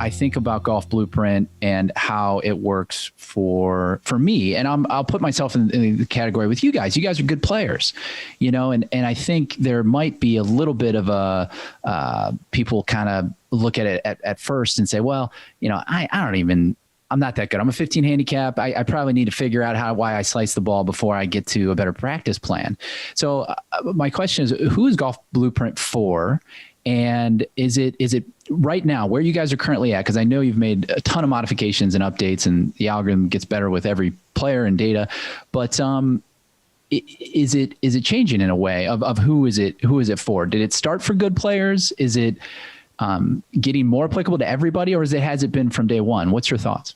I think about Golf Blueprint and how it works for me, and I'll put myself in the category with you guys. You guys are good players, and I think there might be a little bit of a people kind of look at it at first and say, well, I'm not that good. I'm a 15 handicap. I probably need to figure out why I slice the ball before I get to a better practice plan. So my question is, who is Golf Blueprint for? And is it right now where you guys are currently at? Because I know you've made a ton of modifications and updates, and the algorithm gets better with every player and data. But is it changing in a way of who is it for? Did it start for good players? Is it getting more applicable to everybody, or has it been from day one? What's your thoughts?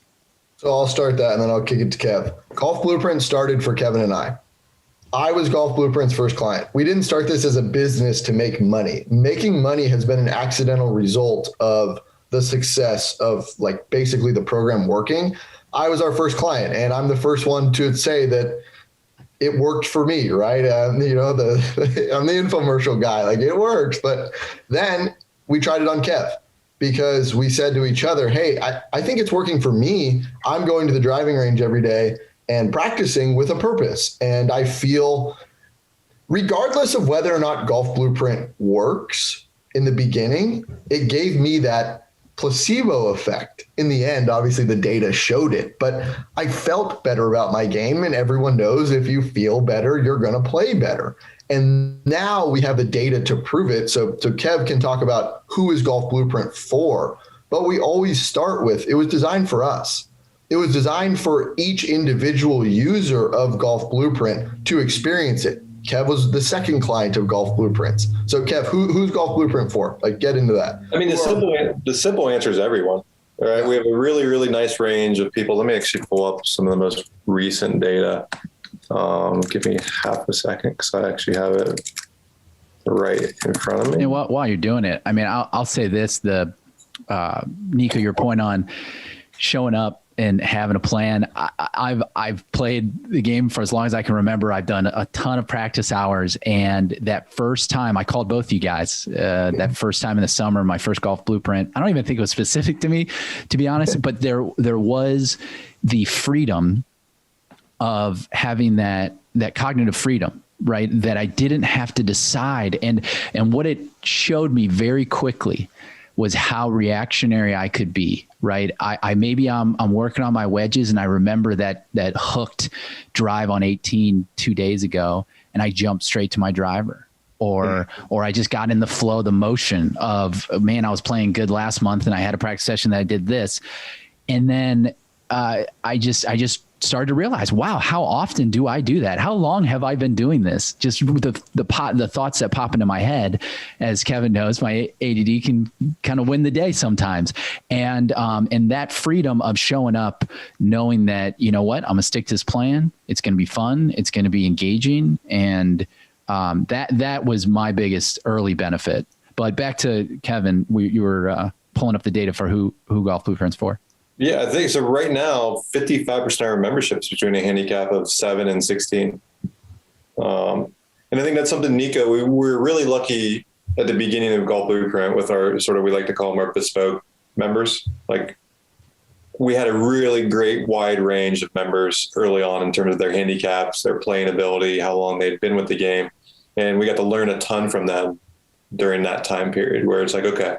So I'll start that and then I'll kick it to Kev. Golf Blueprint started for Kevin and I. I was Golf Blueprint's first client. We didn't start this as a business to make money. Making money has been an accidental result of the success of basically the program working. I was our first client, and I'm the first one to say that it worked for me, right? I'm the infomercial guy. It works. But then we tried it on Kev because we said to each other, hey, I think it's working for me. I'm going to the driving range every day and practicing with a purpose. And I feel, regardless of whether or not Golf Blueprint works in the beginning, it gave me that placebo effect. In the end, obviously the data showed it, but I felt better about my game. And everyone knows if you feel better, you're going to play better. And now we have the data to prove it. So Kev can talk about who is Golf Blueprint for, but we always start with, it was designed for us. It was designed for each individual user of Golf Blueprint to experience it. Kev was the second client of Golf Blueprints. So Kev, who's Golf Blueprint for? Get into that. I mean, the simple answer is everyone. All right. We have a really, really nice range of people. Let me actually pull up some of the most recent data. Give me half a second because I actually have it right in front of me. And while you're doing it, I mean, I'll say this: Nico, your point on showing up and having a plan. I've played the game for as long as I can remember. I've done a ton of practice hours, and that first time I called both you guys. That first time in the summer, my first Golf Blueprint. I don't even think it was specific to me, to be honest. But there was the freedom of having that cognitive freedom, right? That I didn't have to decide. And what it showed me very quickly was how reactionary I could be, right? I'm working on my wedges, and I remember that hooked drive on 18 2 days ago, and I jumped straight to my driver. Or I just got in the flow, the motion of, man, I was playing good last month and I had a practice session that I did this. And then I just started to realize, wow, how often do I do that? How long have I been doing this? Just the thoughts that pop into my head. As Kevin knows, my ADD can kind of win the day sometimes. And that freedom of showing up, knowing that, you know what, I'm gonna stick to this plan. It's going to be fun. It's going to be engaging. And that was my biggest early benefit. But back to Kevin, you were pulling up the data for who Golf Blueprint's for. Yeah, I think so. Right now, 55% of our memberships between a handicap of 7 and 16. And I think that's something, Nico, we were really lucky at the beginning of Golf Blueprint with our we like to call them our bespoke members. We had a really great wide range of members early on in terms of their handicaps, their playing ability, how long they'd been with the game. And we got to learn a ton from them during that time period where it's okay,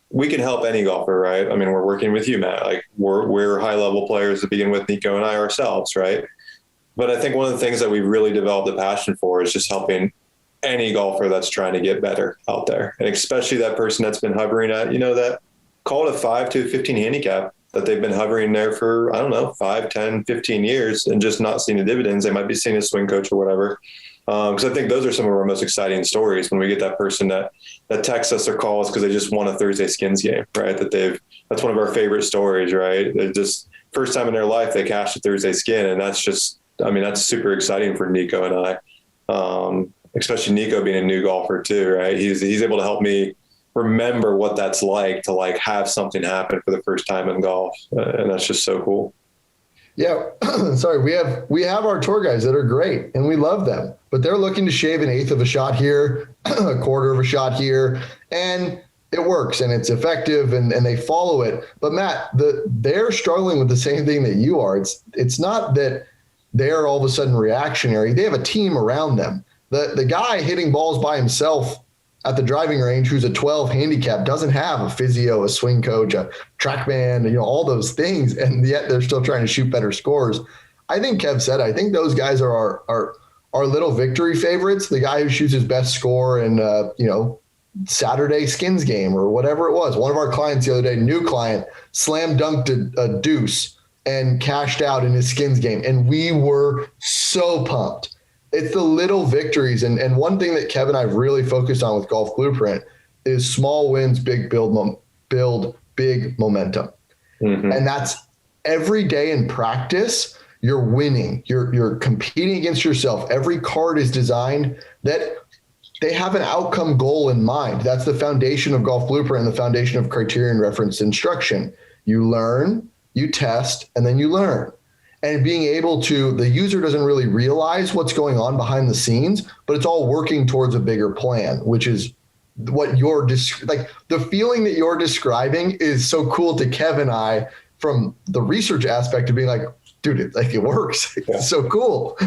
we can help any golfer, right? I mean, we're working with you, Matt. We're high level players to begin with, Nico and I ourselves, right? But I think one of the things that we've really developed a passion for is just helping any golfer that's trying to get better out there. And especially that person that's been hovering at, that call it a 5 to 15 handicap that they've been hovering there for, 5, 10, 15 years and just not seeing the dividends. They might be seeing a swing coach or whatever. Because I think those are some of our most exciting stories when we get that person that texts us or calls because they just won a Thursday Skins game, right? That's one of our favorite stories, right? They're just first time in their life they cashed a Thursday Skin, and that's super exciting for Nico and I, especially Nico being a new golfer too, right? He's able to help me remember what that's like to have something happen for the first time in golf, and that's just so cool. Yeah, sorry. We have our tour guides that are great and we love them, but they're looking to shave an eighth of a shot here, a quarter of a shot here. And it works and it's effective and they follow it. But Matt, they're struggling with the same thing that you are. It's not that they're all of a sudden reactionary. They have a team around them. The guy hitting balls by himself at the driving range who's a 12 handicap doesn't have a physio, a swing coach, a TrackMan, all those things, and yet they're still trying to shoot better scores. I think Kev said, I think those guys are our little victory favorites. The guy who shoots his best score in Saturday skins game or whatever it was. One of our clients the other day, new client, slam dunked a deuce and cashed out in his skins game. And we were so pumped. It's the little victories. And one thing that Kevin and I have really focused on with Golf Blueprint is small wins, big build big momentum. Mm-hmm. And that's every day in practice, you're winning. You're competing against yourself. Every card is designed that they have an outcome goal in mind. That's the foundation of Golf Blueprint and the foundation of criterion referenced instruction. You learn, you test, and then you learn. And being able to, the user doesn't really realize what's going on behind the scenes, but it's all working towards a bigger plan, which is what you're like the feeling that you're describing is so cool to Kev and I from the research aspect of being like, dude, it works. It's so cool.